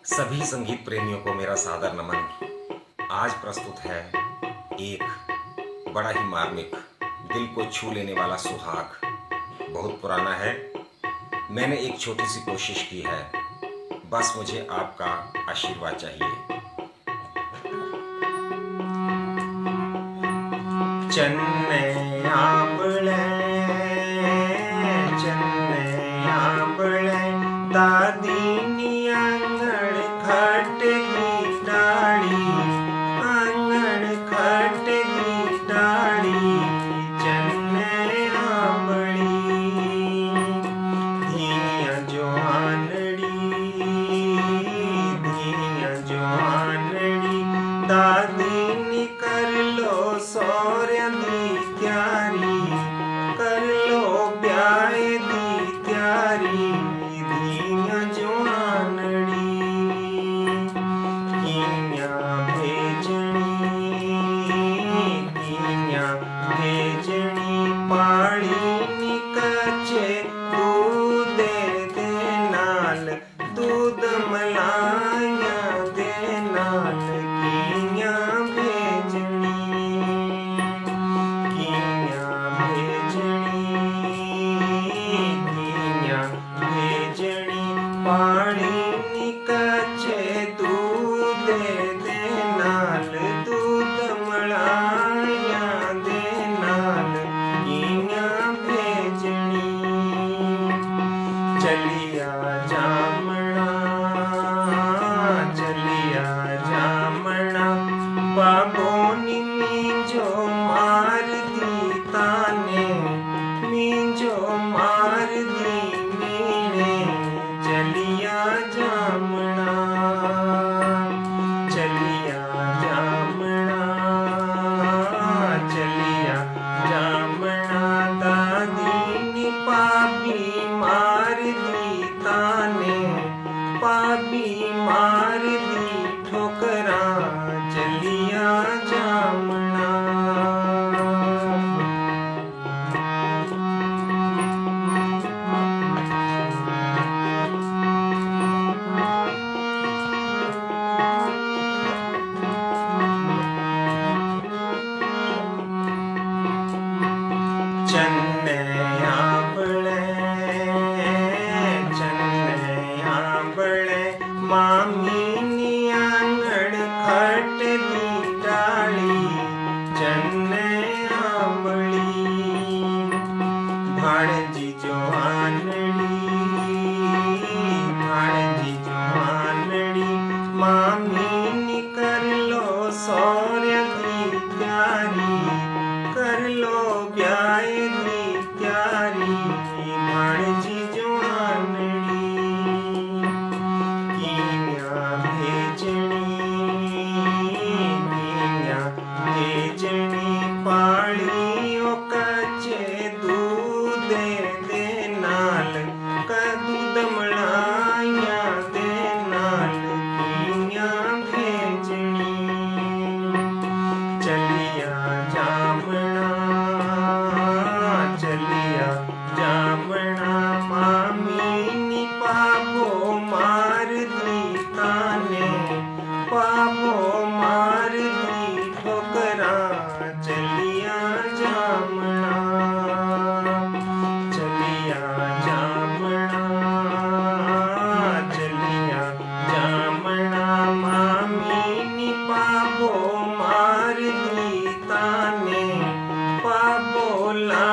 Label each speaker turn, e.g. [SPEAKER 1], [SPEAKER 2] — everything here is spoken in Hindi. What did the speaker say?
[SPEAKER 1] सभी संगीत प्रेमियों को मेरा सादर नमन। आज प्रस्तुत है एक बड़ा ही मार्मिक, दिल को छू लेने वाला सुहाग। बहुत पुराना है, मैंने एक छोटी सी कोशिश की है, बस मुझे आपका आशीर्वाद चाहिए। चन्ने आंबळे दादीनी आंगण खटली डाळी, आंगण खटली डाळी, चन्ने आंबळी धिया जो आनड़ी दादीनी कर लो सोर्या दी त्यारी, कर लो ब्याह दी त्यारी, पानी निकचे दूध दे नाल, दूध मलाइया दे नाल, कियां भेजनी पानी निकचे दूध दे नाल, दूध मलाइया दे नाल, चलिया जामना बाबोनी मींजो मार दी ताने, मींजो मार दी मीने, चलिया जामना दादी पापी मार दी ताने, पापी मार दी ठोकरा, चलिया जामना। चन्ने आंबळे मामीनी आंगण खटली डाळी, चन्ने आंबळी भाणजी जो आनड़ी मामीनी कर लो सोर्या दी त्यारी, कर लो ब्याह दी त्यारी, भाणजी जो आनड़ी पालियों कच्चे दूध दे नाल, दूध मलाइया दे नाल, कियां भेजनी चलिया जामना मामीनी पापो मार दी ताने, पापो मार दी ठोकरा, चलिया जामना मामीनी पापो मार दी ताने, पापो ला